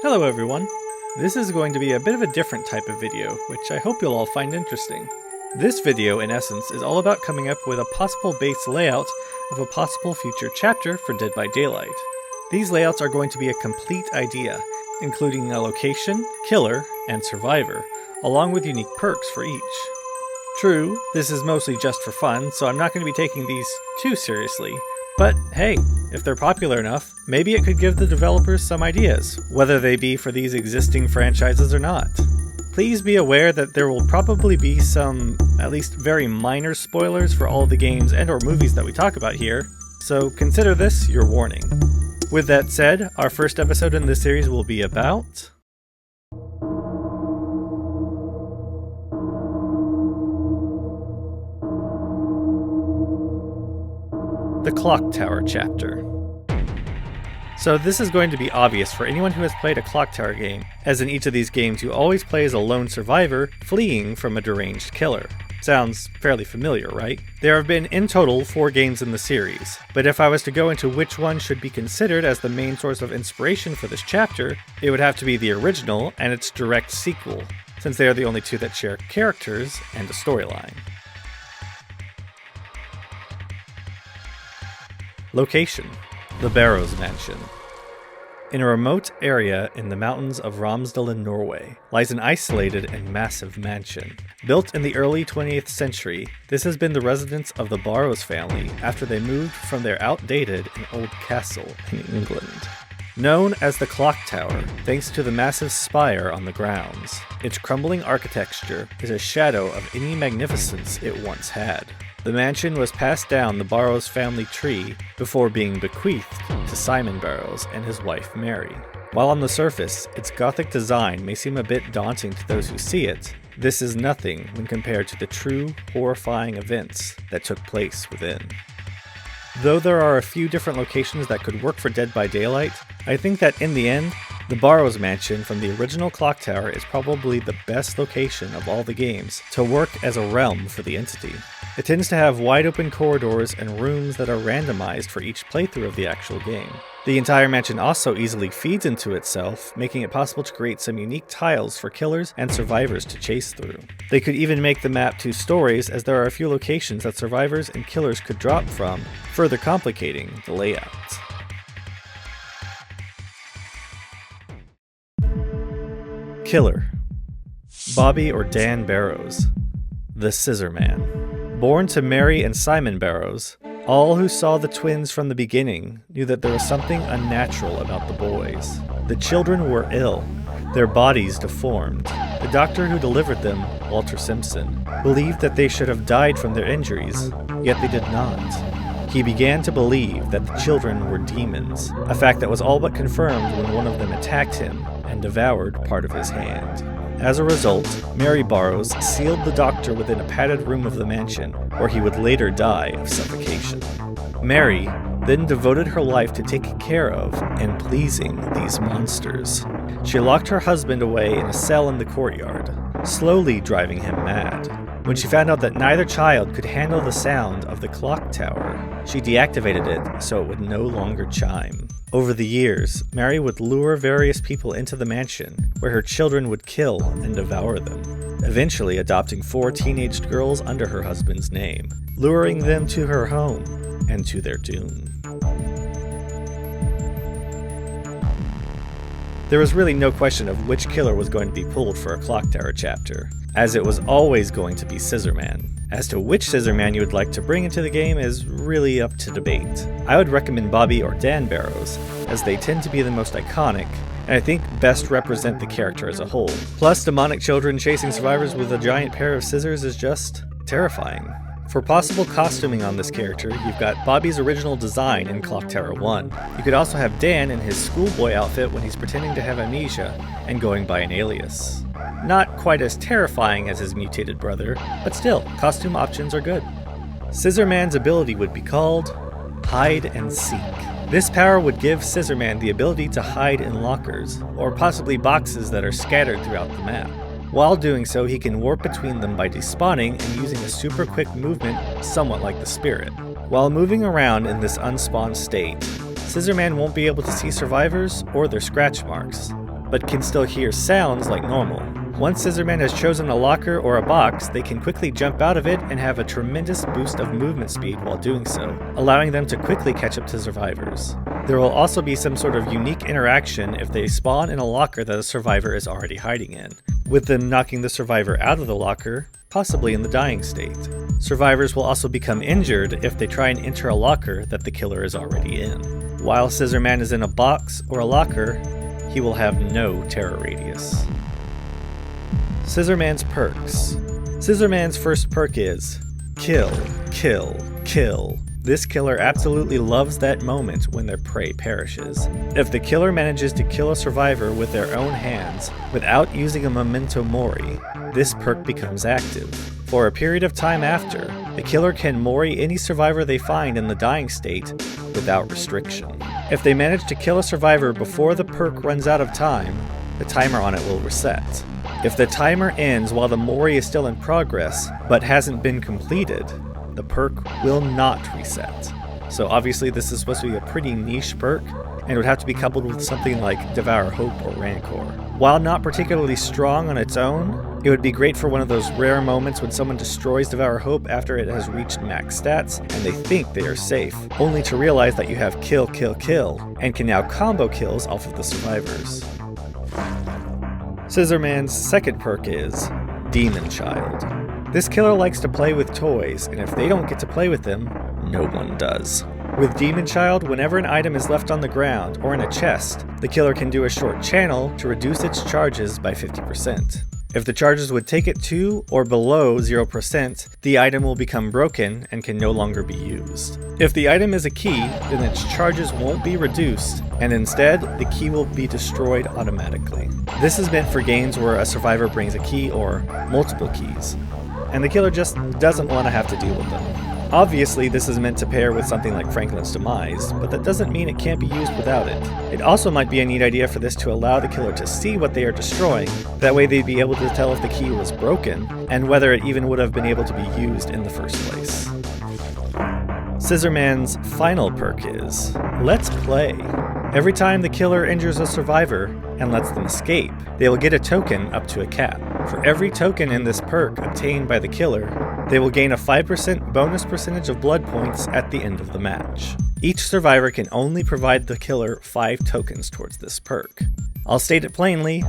Hello everyone! This is going to be a bit of a different type of video, which I hope you'll all find interesting. This video, in essence, is all about coming up with a possible base layout of a possible future chapter for Dead by Daylight. These layouts are going to be a complete idea, including a location, killer, and survivor, along with unique perks for each. True, this is mostly just for fun, so I'm not going to be taking these too seriously. But hey, if they're popular enough, maybe it could give the developers some ideas, whether they be for these existing franchises or not. Please be aware that there will probably be some, at least very minor spoilers for all of the games and or movies that we talk about here, so consider this your warning. With that said, our first episode in this series will be about the Clock Tower chapter. So this is going to be obvious for anyone who has played a Clock Tower game, as in each of these games you always play as a lone survivor fleeing from a deranged killer. Sounds fairly familiar, right? There have been in total 4 games in the series, but if I was to go into which one should be considered as the main source of inspiration for this chapter, it would have to be the original and its direct sequel, since they are the only two that share characters and a storyline. Location: the Barrows Mansion. In a remote area in the mountains of Romsdalen, Norway, lies an isolated and massive mansion. Built in the early 20th century, this has been the residence of the Barrows family after they moved from their outdated and old castle in England. Known as the Clock Tower, thanks to the massive spire on the grounds, its crumbling architecture is a shadow of any magnificence it once had. The mansion was passed down the Barrows family tree before being bequeathed to Simon Barrows and his wife Mary. While on the surface, its Gothic design may seem a bit daunting to those who see it, this is nothing when compared to the true, horrifying events that took place within. Though there are a few different locations that could work for Dead by Daylight, I think that in the end, the Barrows Mansion from the original Clock Tower is probably the best location of all the games to work as a realm for the entity. It tends to have wide open corridors and rooms that are randomized for each playthrough of the actual game. The entire mansion also easily feeds into itself, making it possible to create some unique tiles for killers and survivors to chase through. They could even make the map 2 stories, as there are a few locations that survivors and killers could drop from, further complicating the layout. Killer: Bobby or Dan Barrows, the Scissor Man. Born to Mary and Simon Barrows, all who saw the twins from the beginning knew that there was something unnatural about the boys. The children were ill, their bodies deformed. The doctor who delivered them, Walter Simpson, believed that they should have died from their injuries, yet they did not. He began to believe that the children were demons, a fact that was all but confirmed when one of them attacked him and devoured part of his hand. As a result, Mary Barrows sealed the doctor within a padded room of the mansion, where he would later die of suffocation. Mary then devoted her life to taking care of and pleasing these monsters. She locked her husband away in a cell in the courtyard, slowly driving him mad. When she found out that neither child could handle the sound of the clock tower, she deactivated it so it would no longer chime. Over the years, Mary would lure various people into the mansion, where her children would kill and devour them, eventually adopting 4 teenaged girls under her husband's name, luring them to her home and to their doom. There was really no question of which killer was going to be pulled for a Clock Tower chapter, as it was always going to be Scissor Man. As to which Scissor Man you would like to bring into the game is really up to debate. I would recommend Bobby or Dan Barrows, as they tend to be the most iconic, and I think best represent the character as a whole. Plus, demonic children chasing survivors with a giant pair of scissors is just terrifying. For possible costuming on this character, you've got Bobby's original design in Clock Tower 1. You could also have Dan in his schoolboy outfit when he's pretending to have amnesia and going by an alias. Not quite as terrifying as his mutated brother, but still, costume options are good. Scissor Man's ability would be called Hide and Seek. This power would give Scissor Man the ability to hide in lockers, or possibly boxes that are scattered throughout the map. While doing so, he can warp between them by despawning and using a super quick movement, somewhat like the Spirit. While moving around in this unspawned state, Scissor Man won't be able to see survivors or their scratch marks. but can still hear sounds like normal. Once Scissorman has chosen a locker or a box, they can quickly jump out of it and have a tremendous boost of movement speed while doing so, allowing them to quickly catch up to survivors. There will also be some sort of unique interaction if they spawn in a locker that a survivor is already hiding in, with them knocking the survivor out of the locker, possibly in the dying state. Survivors will also become injured if they try and enter a locker that the killer is already in. While Scissorman is in a box or a locker, he will have no terror radius. Scissorman's perks. Scissorman's first perk is Kill, Kill, Kill. This killer absolutely loves that moment when their prey perishes. If the killer manages to kill a survivor with their own hands without using a memento mori, this perk becomes active. For a period of time after, the killer can mori any survivor they find in the dying state without restriction. If they manage to kill a survivor before the perk runs out of time, the timer on it will reset. If the timer ends while the mori is still in progress but hasn't been completed, the perk will not reset. So obviously this is supposed to be a pretty niche perk, and would have to be coupled with something like Devour Hope or Rancor. While not particularly strong on its own, it would be great for one of those rare moments when someone destroys Devour Hope after it has reached max stats and they think they are safe, only to realize that you have Kill, Kill, Kill, and can now combo kills off of the survivors. Scissorman's second perk is Demon Child. This killer likes to play with toys, and if they don't get to play with them, no one does. With Demon Child, whenever an item is left on the ground or in a chest, the killer can do a short channel to reduce its charges by 50%. If the charges would take it to or below 0%, the item will become broken and can no longer be used. If the item is a key, then its charges won't be reduced, and instead, the key will be destroyed automatically. This is meant for games where a survivor brings a key or multiple keys, and the killer just doesn't want to have to deal with them. Obviously, this is meant to pair with something like Franklin's Demise, but that doesn't mean it can't be used without it. It also might be a neat idea for this to allow the killer to see what they are destroying, that way they'd be able to tell if the key was broken, and whether it even would have been able to be used in the first place. Scissorman's final perk is Let's Play. Every time the killer injures a survivor and lets them escape, they will get a token up to a cap. For every token in this perk obtained by the killer, they will gain a 5% bonus percentage of blood points at the end of the match. Each survivor can only provide the killer 5 tokens towards this perk. I'll state it plainly,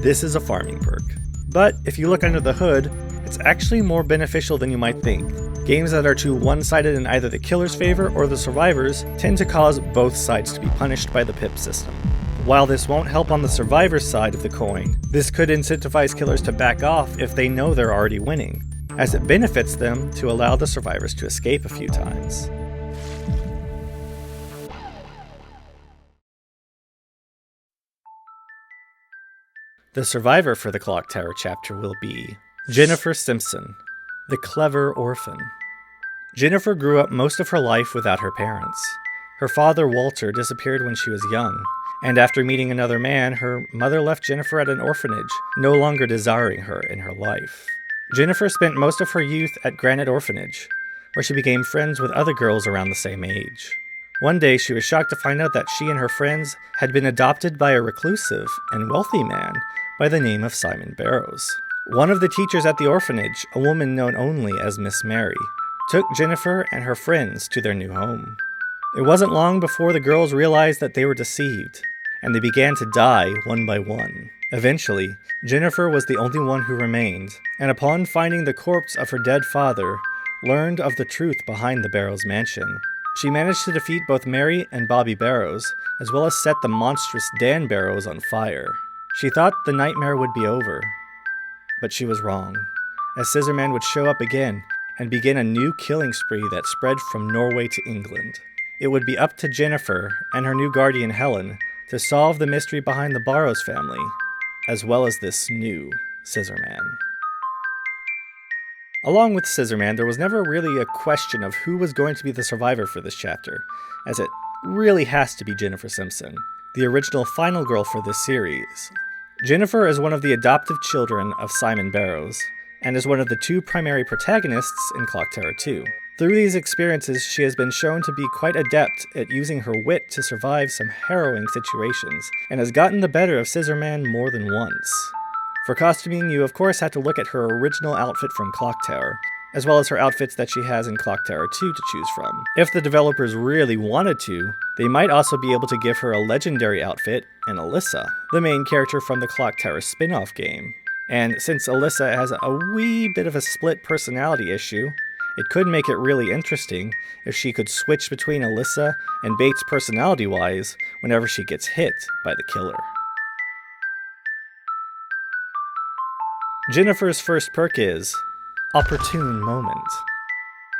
this is a farming perk. But if you look under the hood, it's actually more beneficial than you might think. Games that are too one-sided in either the killer's favor or the survivor's tend to cause both sides to be punished by the pip system. While this won't help on the survivor's side of the coin, this could incentivize killers to back off if they know they're already winning, as it benefits them to allow the survivors to escape a few times. The survivor for the Clock Tower chapter will be Jennifer Simpson, the clever orphan. Jennifer grew up most of her life without her parents. Her father, Walter, disappeared when she was young, and after meeting another man, her mother left Jennifer at an orphanage, no longer desiring her in her life. Jennifer spent most of her youth at Granite Orphanage, where she became friends with other girls around the same age. One day, she was shocked to find out that she and her friends had been adopted by a reclusive and wealthy man by the name of Simon Barrows. One of the teachers at the orphanage, a woman known only as Miss Mary, took Jennifer and her friends to their new home. It wasn't long before the girls realized that they were deceived, and they began to die one by one. Eventually, Jennifer was the only one who remained, and upon finding the corpse of her dead father, learned of the truth behind the Barrows mansion. She managed to defeat both Mary and Bobby Barrows, as well as set the monstrous Dan Barrows on fire. She thought the nightmare would be over, but she was wrong, as Scissorman would show up again and begin a new killing spree that spread from Norway to England. It would be up to Jennifer and her new guardian Helen to solve the mystery behind the Barrows family, as well as this new Scissorman. Along with Scissorman, there was never really a question of who was going to be the survivor for this chapter, as it really has to be Jennifer Simpson, the original final girl for this series. Jennifer is one of the adoptive children of Simon Barrows, and is one of the 2 primary protagonists in Clock Tower 2. Through these experiences, she has been shown to be quite adept at using her wit to survive some harrowing situations, and has gotten the better of Scissorman more than once. For costuming, you of course have to look at her original outfit from Clock Tower, as well as her outfits that she has in Clock Tower 2 to choose from. If the developers really wanted to, they might also be able to give her a legendary outfit in Alyssa, the main character from the Clock Tower spin-off game. And since Alyssa has a wee bit of a split personality issue, it could make it really interesting if she could switch between Alyssa and Bates personality-wise whenever she gets hit by the killer. Jennifer's first perk is Opportune Moment.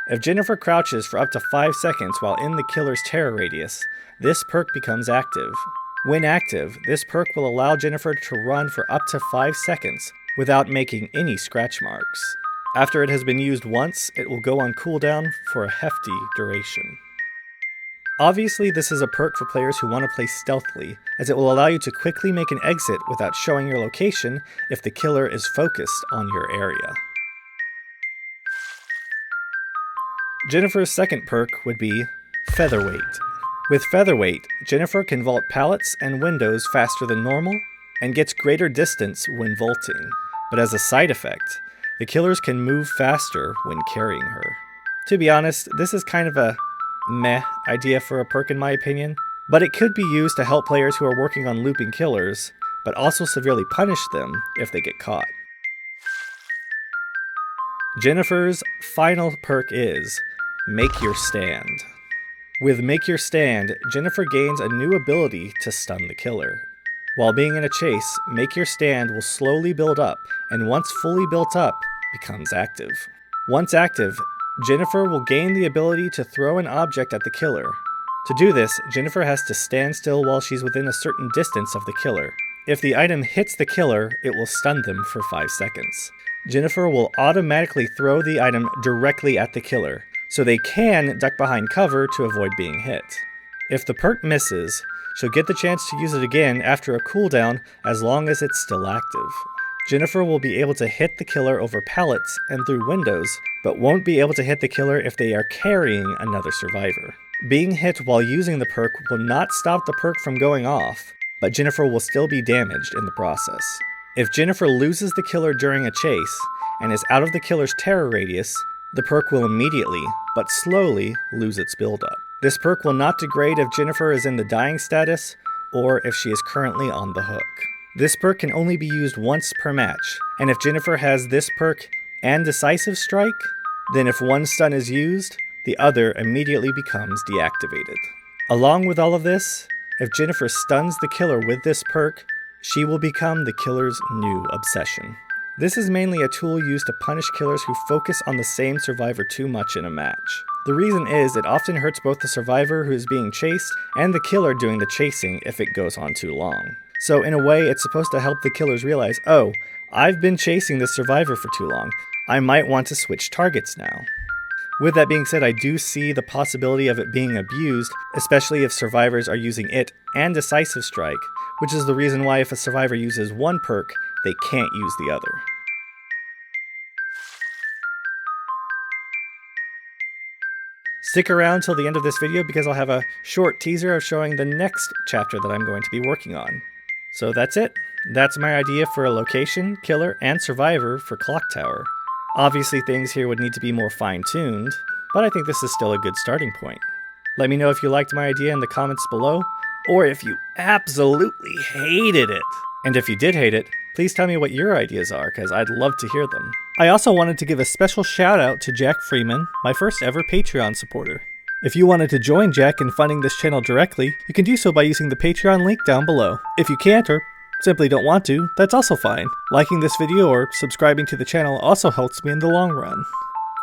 If Jennifer crouches for up to 5 seconds while in the killer's terror radius, this perk becomes active. When active, this perk will allow Jennifer to run for up to 5 seconds without making any scratch marks. After it has been used once, it will go on cooldown for a hefty duration. Obviously, this is a perk for players who want to play stealthily, as it will allow you to quickly make an exit without showing your location if the killer is focused on your area. Jennifer's second perk would be Featherweight. With Featherweight, Jennifer can vault pallets and windows faster than normal, and gets greater distance when vaulting. But as a side effect, the killers can move faster when carrying her. To be honest, this is kind of a meh idea for a perk in my opinion, but it could be used to help players who are working on looping killers, but also severely punish them if they get caught. Jennifer's final perk is Make Your Stand. With Make Your Stand, Jennifer gains a new ability to stun the killer. While being in a chase, Make Your Stand will slowly build up, and once fully built up, becomes active. Once active, Jennifer will gain the ability to throw an object at the killer. To do this, Jennifer has to stand still while she's within a certain distance of the killer. If the item hits the killer, it will stun them for 5 seconds. Jennifer will automatically throw the item directly at the killer, so they can duck behind cover to avoid being hit. If the perk misses, she'll get the chance to use it again after a cooldown as long as it's still active. Jennifer will be able to hit the killer over pallets and through windows, but won't be able to hit the killer if they are carrying another survivor. Being hit while using the perk will not stop the perk from going off, but Jennifer will still be damaged in the process. If Jennifer loses the killer during a chase, and is out of the killer's terror radius, the perk will immediately, but slowly, lose its buildup. This perk will not degrade if Jennifer is in the dying status, or if she is currently on the hook. This perk can only be used once per match, and if Jennifer has this perk and Decisive Strike, then if one stun is used, the other immediately becomes deactivated. Along with all of this, if Jennifer stuns the killer with this perk, she will become the killer's new obsession. This is mainly a tool used to punish killers who focus on the same survivor too much in a match. The reason is it often hurts both the survivor who is being chased and the killer doing the chasing if it goes on too long. So in a way, it's supposed to help the killers realize, oh, I've been chasing this survivor for too long. I might want to switch targets now. With that being said, I do see the possibility of it being abused, especially if survivors are using it and Decisive Strike, which is the reason why if a survivor uses one perk, they can't use the other. Stick around till the end of this video because I'll have a short teaser of showing the next chapter that I'm going to be working on. So that's it. That's my idea for a location, killer, and survivor for Clock Tower. Obviously things here would need to be more fine-tuned, but I think this is still a good starting point. Let me know if you liked my idea in the comments below, or if you absolutely hated it. And if you did hate it, please tell me what your ideas are, because I'd love to hear them. I also wanted to give a special shout out to Jack Freeman, my first ever Patreon supporter. If you wanted to join Jack in funding this channel directly, you can do so by using the Patreon link down below. If you can't or simply don't want to, that's also fine. Liking this video or subscribing to the channel also helps me in the long run.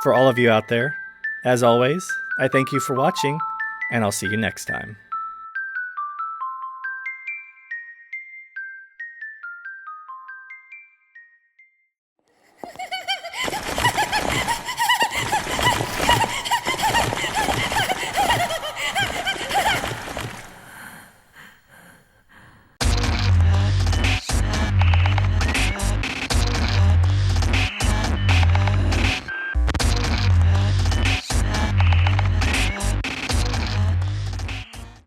For all of you out there, as always, I thank you for watching, and I'll see you next time.